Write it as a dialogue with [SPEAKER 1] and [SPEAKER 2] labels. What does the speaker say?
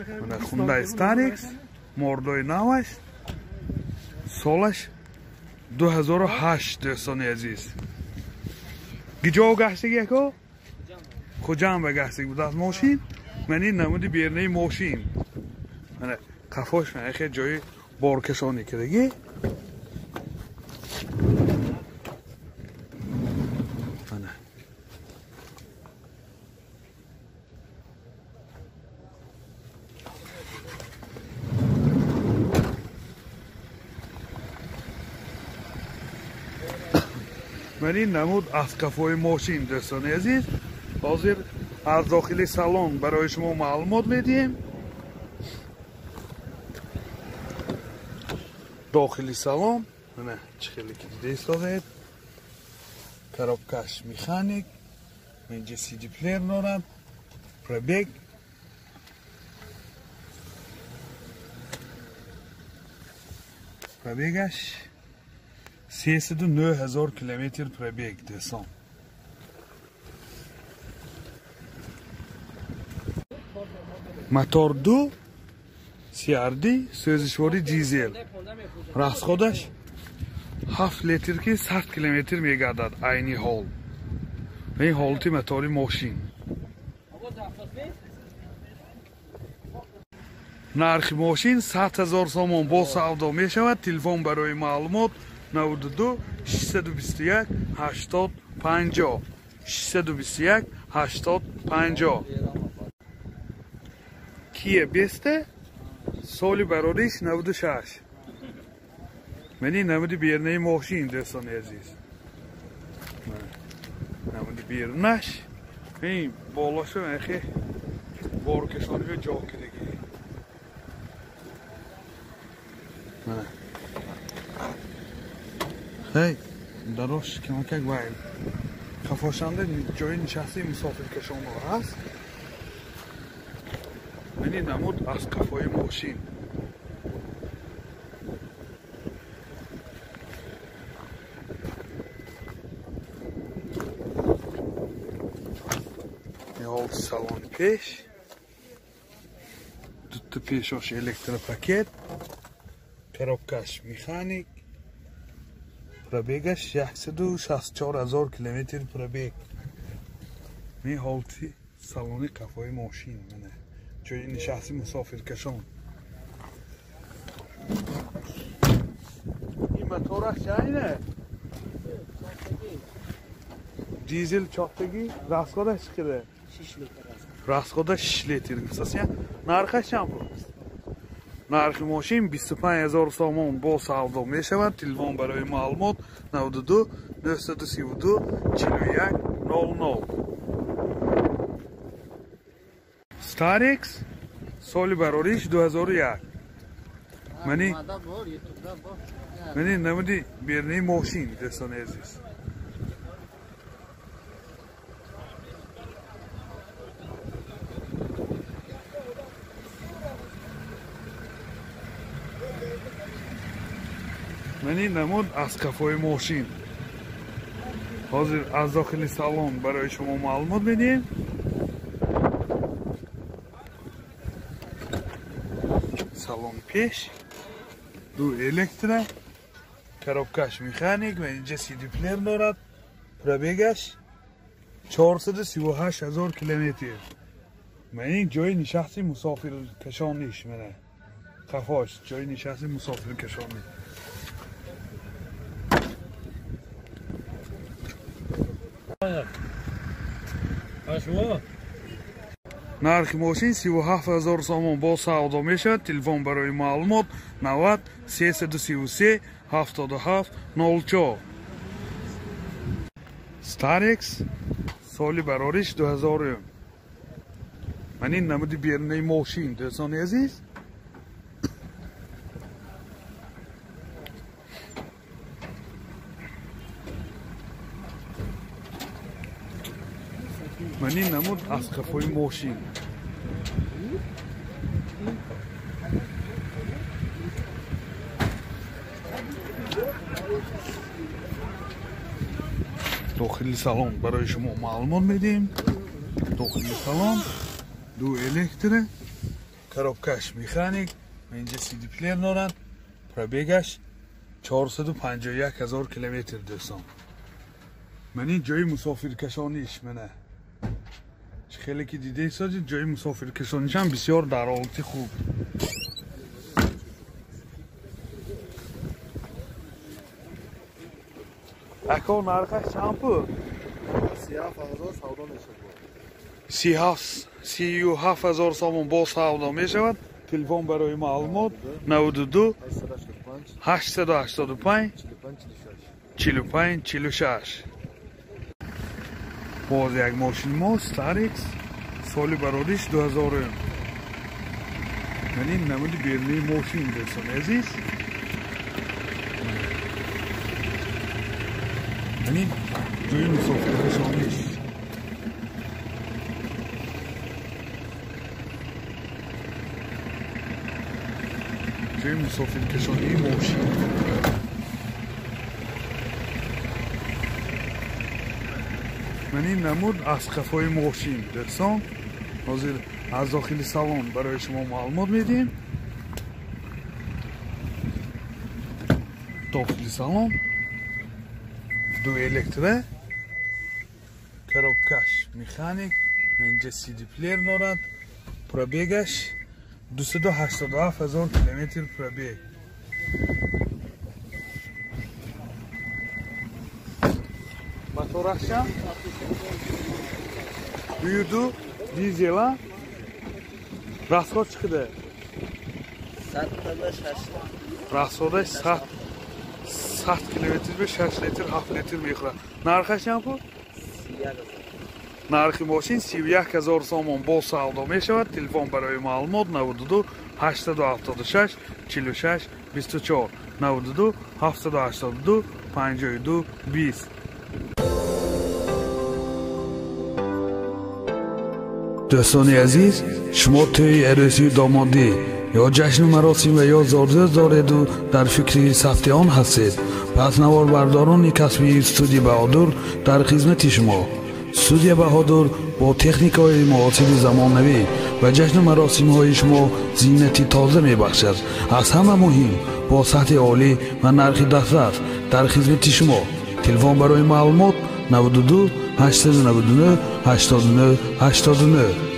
[SPEAKER 1] Hyundai Starex مردوی نوش سالش 2008 دوستان عزیز گجا گشتگی اکو کجام بگشتگی بود از ماشین من این نمودی بیرنه ماشین من کفاش من خیلی جای بارکشانی کردگی من این نمود از کفای ماشین دوستان عزیز حاضر از داخل سالن برای شما معلومات میدیم داخل سالن نه چخیلی که دیده ایستاده коробкаш механик اینجا CD پلیر دارم پربگ پربگش 309,000 kilometre prebeg desam. Motor 2 CRD sözüşvari dizel. Rasxodash 7 litr ki 100 kilometre megadad ayni hol. این حالتی موتوری ماشین نرخ ماشین 100,000 سوم با سودا می شود تلفن برای معلومات 92 621 80 50 621 80 50 کیه بیسته سالی براریش 96 منی نمودی بیرنه ماشین دوستان عزیز نمودی بیرنش این بالاشو اخی بارکشانی به جا کدگی هی دروش کمکک باید خفاشنده جای نشستی مسافر کشان رو هست منی نمود از کفای ماشین یه سالن پیش دوتا پیشاش الکتروپاکت коробкаш механик пробегаш 164,000 километр пробег می حالتی سالن کفای ماشین منه جای نشستی مسافرکشان این موتورش چینه دیزل چاپتگی راسخودش چقدر 6 لیتر راسخودش 6 لیتر اساسا نرخش چند است نرخ ماشین 25,000 سوم با سودا می شود تلفن برای معلومات 92 932 41 00 ستارکس سالی براریش 2001 منی نمودی بیرنه ماشین دوستان عزیز منی نمود از کفای ماشین حاضر از داخل سالن برای شما معلومات میدیم سالن پیش دو الکتره коробкаш مکانیک و اینجا CD پلیر دارد پربگش 438,000 کیلومتر من این جای نشستی مسافر کشانیش منه خفاش جای نشستی مسافر کشانی نرخ ماشین 37,000 سوم با سودا می شود تلفن برای معلومات 90 333 77 04 ستارکس سالی براریش 2000 من این نمودی بیرنه ماشین دوستان عزیز من این نمود از کفای ماشین داخل سالن برای شما معلومات میدیم داخل سالن دو الکتره коробкаш механик, اینجا CD پلیر دارن. پرابیگش 451,000 کیلومتر دوستان. من این جای مسافر کشانیش منه. خیلی که دیده ایستاد جای مسافر کشانیش هم بسیار در حالت خوب. اکا نرخش چند پو؟
[SPEAKER 2] 37,000 سودا میشه.
[SPEAKER 1] 37,000 سوم با سودا میشود. تلفن برای معلومات 92 885 45 46. باز یک ماشین ما ستاریکس سال برادش 2000. من این نمودی برنی ماشین دوستان عزیز. من این جوی مسافر کشانیش. جوی مسافر کشانی ماشین. من این نمود از قفای ماشین دوستان. حاضر از داخل سالن برای شما معلومات میدیم. داخل سالن دو الکتره، коробкаш механик، اینجا CD پلیر دارد. پرابیگش 287,000 کیلومتر پرابیگ. موتورش هم بیودو دیزل راسخود چقدر؟
[SPEAKER 2] 100
[SPEAKER 1] راسخودش 100 کیلومتر به 6 لیتر 7 لیتر میخوره. نرخش هم بود؟
[SPEAKER 2] 31,000.
[SPEAKER 1] نرخ ماشین 31,000 سوم با سودا می شود. تلفن برای معلومات 92 876 46 24 92 782 52 20. دوستان عزیز، شما توی عروسی دامادی یا جشن مراسم و یا زادرس دارید و در فکر ثبت آن هستید، پس نوار برداران کسبی استودیو بهادر در خدمت شما. استودیو بهادر با تکنیک های معاصر زمانوی و جشن مراسم های شما زینتی تازه می بخشد. از همه مهم با سطح عالی و نرخ دسترس در خدمت شما. تلفن برای معلومات 92 899 89 89.